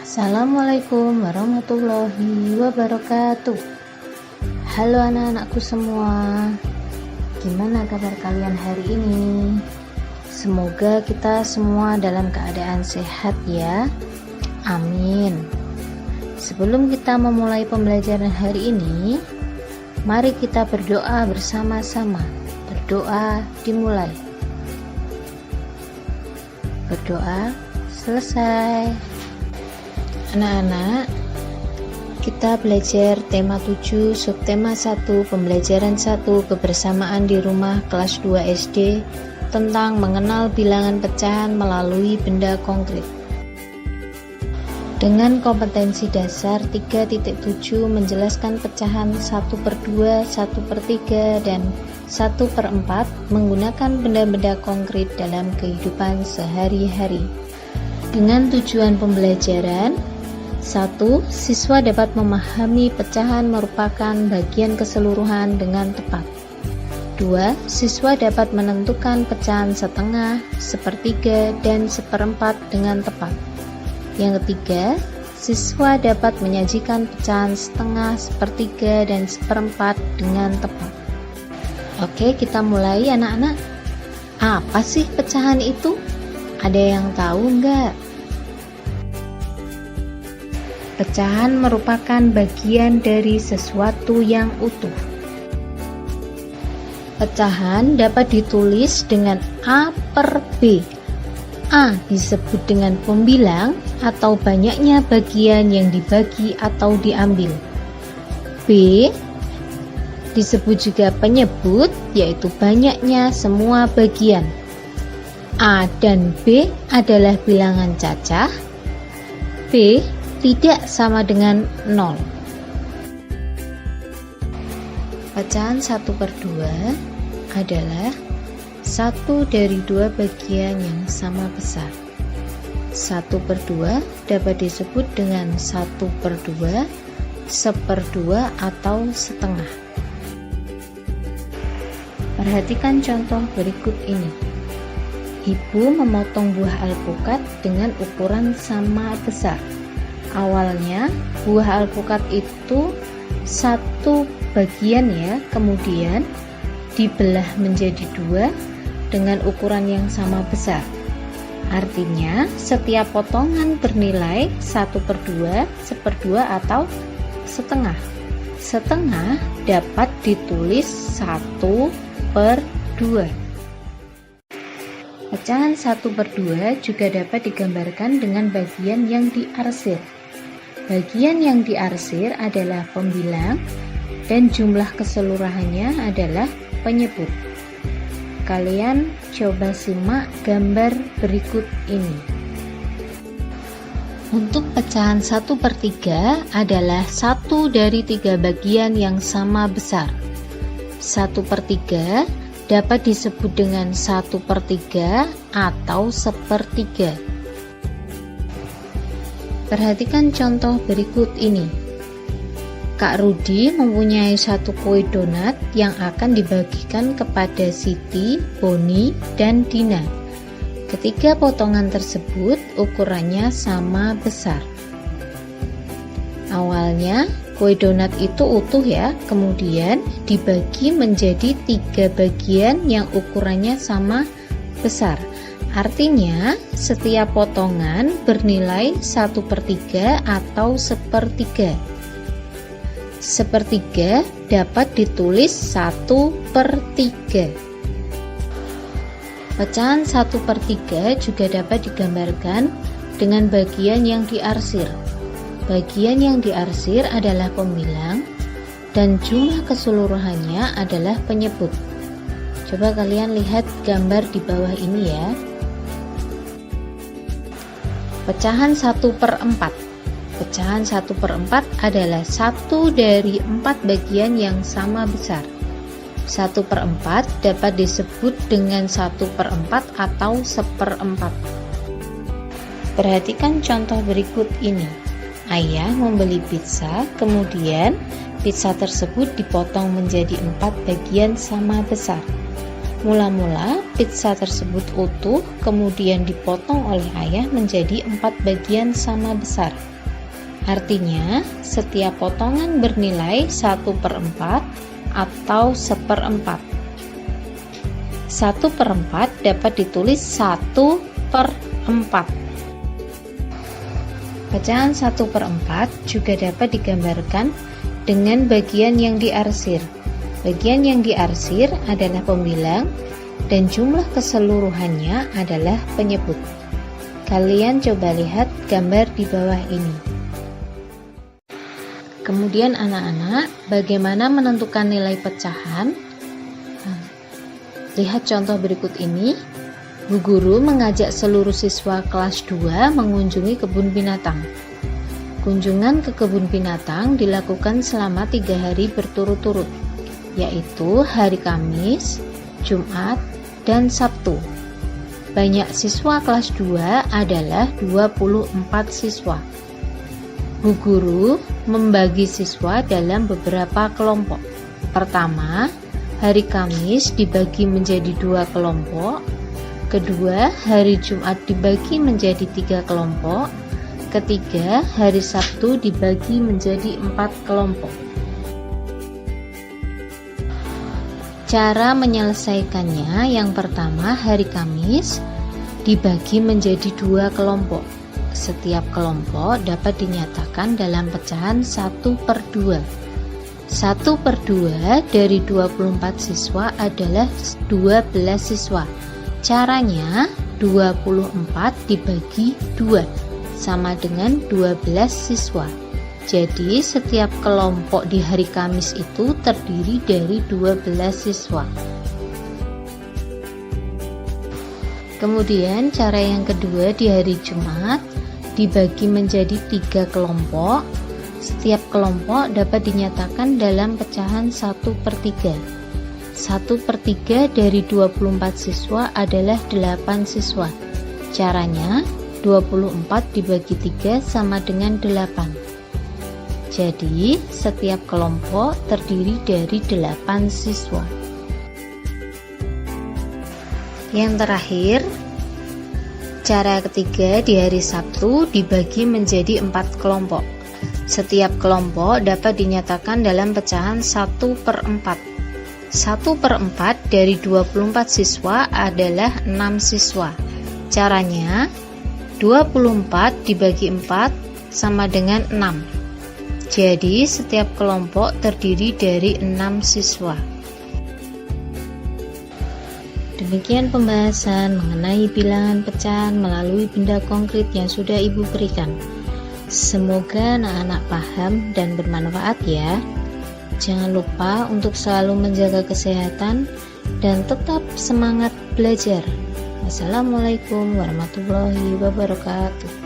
Assalamualaikum warahmatullahi wabarakatuh. Halo anak-anakku semua, gimana kabar kalian hari ini? Semoga kita semua dalam keadaan sehat ya, amin. Sebelum kita memulai pembelajaran hari ini, mari kita berdoa bersama-sama. Berdoa dimulai. Berdoa selesai. Anak-anak, kita belajar tema 7, subtema 1, pembelajaran 1, kebersamaan di rumah kelas 2 SD tentang mengenal bilangan pecahan melalui benda konkret. Dengan kompetensi dasar 3.7 menjelaskan pecahan 1/2, 1/3, dan 1/4 menggunakan benda-benda konkret dalam kehidupan sehari-hari. Dengan tujuan pembelajaran: 1. Siswa dapat memahami pecahan merupakan bagian keseluruhan dengan tepat. 2. Siswa dapat menentukan pecahan setengah, sepertiga, dan 1/4 dengan tepat. Yang ketiga, siswa dapat menyajikan pecahan setengah, sepertiga, dan 1/4 dengan tepat. Oke, kita mulai anak-anak. Apa sih pecahan itu? Ada yang tahu nggak? Pecahan merupakan bagian dari sesuatu yang utuh. Pecahan dapat ditulis dengan A per B. A disebut dengan pembilang atau banyaknya bagian yang dibagi atau diambil. B disebut juga penyebut, yaitu banyaknya semua bagian. A dan B adalah bilangan cacah. B tidak sama dengan 0. Pecahan 1/2 adalah satu dari dua bagian yang sama besar. 1/2 dapat disebut dengan 1/2, 1/2, atau setengah. Perhatikan contoh berikut ini. Ibu memotong buah alpukat dengan ukuran sama besar. Awalnya buah alpukat itu satu bagian ya, kemudian dibelah menjadi 2 dengan ukuran yang sama besar. Artinya setiap potongan bernilai 1/2, 1/2, atau setengah. Setengah dapat ditulis 1/2. Pecahan 1/2 juga dapat digambarkan dengan bagian yang diarsir. Bagian yang diarsir adalah pembilang dan jumlah keseluruhannya adalah penyebut. Kalian coba simak gambar berikut ini. Untuk pecahan 1/3 adalah satu dari 3 bagian yang sama besar. 1/3 dapat disebut dengan 1/3 atau 1/3. Perhatikan contoh berikut ini. Kak Rudi mempunyai satu kue donat yang akan dibagikan kepada Siti, Boni, dan Dina. Ketiga potongan tersebut ukurannya sama besar. Awalnya kue donat itu utuh ya, kemudian dibagi menjadi 3 bagian yang ukurannya sama besar. Artinya setiap potongan bernilai 1/3 atau 1/3. 1/3 dapat ditulis 1/3. Pecahan 1/3 juga dapat digambarkan dengan bagian yang diarsir. Bagian yang diarsir adalah pembilang dan jumlah keseluruhannya adalah penyebut. Coba kalian lihat gambar di bawah ini ya. Pecahan 1/4. Pecahan 1/4 adalah satu dari 4 bagian yang sama besar. 1/4 dapat disebut dengan 1/4 atau 1/4. Perhatikan contoh berikut ini. Ayah membeli pizza, kemudian pizza tersebut dipotong menjadi 4 bagian sama besar. Mula-mula pizza tersebut utuh, kemudian dipotong oleh ayah menjadi 4 bagian sama besar. Artinya, setiap potongan bernilai 1/4 atau 1/4. 1/4 dapat ditulis 1/4. Pecahan 1/4 juga dapat digambarkan dengan bagian yang diarsir. Bagian yang diarsir adalah pembilang dan jumlah keseluruhannya adalah penyebut. Kalian coba lihat gambar di bawah ini. Kemudian anak-anak, bagaimana menentukan nilai pecahan? Lihat contoh berikut ini. Bu guru mengajak seluruh siswa kelas 2 mengunjungi kebun binatang. Kunjungan ke kebun binatang dilakukan selama 3 hari berturut-turut, yaitu hari Kamis, Jumat, dan Sabtu. Banyak siswa kelas 2 adalah 24 siswa. Bu guru membagi siswa dalam beberapa kelompok. Pertama, hari Kamis dibagi menjadi 2 kelompok. Kedua, hari Jumat dibagi menjadi 3 kelompok. Ketiga, hari Sabtu dibagi menjadi 4 kelompok. Cara menyelesaikannya, yang pertama, hari Kamis dibagi menjadi 2 kelompok. Setiap kelompok dapat dinyatakan dalam pecahan 1/2. 1/2 dari 24 siswa adalah 12 siswa. Caranya, 24 dibagi 2 sama dengan 12 siswa. Jadi, setiap kelompok di hari Kamis itu terdiri dari 12 siswa. Kemudian, cara yang kedua di hari Jumat dibagi menjadi 3 kelompok. Setiap kelompok dapat dinyatakan dalam pecahan 1/3. 1/3 dari 24 siswa adalah 8 siswa. Caranya, 24 dibagi 3 sama dengan 8. Jadi, setiap kelompok terdiri dari 8 siswa. Yang terakhir, cara ketiga di hari Sabtu dibagi menjadi 4 kelompok. Setiap kelompok dapat dinyatakan dalam pecahan 1/4. 1/4 dari 24 siswa adalah 6 siswa. Caranya, 24 dibagi 4 sama dengan 6. Jadi, setiap kelompok terdiri dari 6 siswa. Demikian pembahasan mengenai bilangan pecahan melalui benda konkret yang sudah Ibu berikan. Semoga anak-anak paham dan bermanfaat ya. Jangan lupa untuk selalu menjaga kesehatan dan tetap semangat belajar. Wassalamualaikum warahmatullahi wabarakatuh.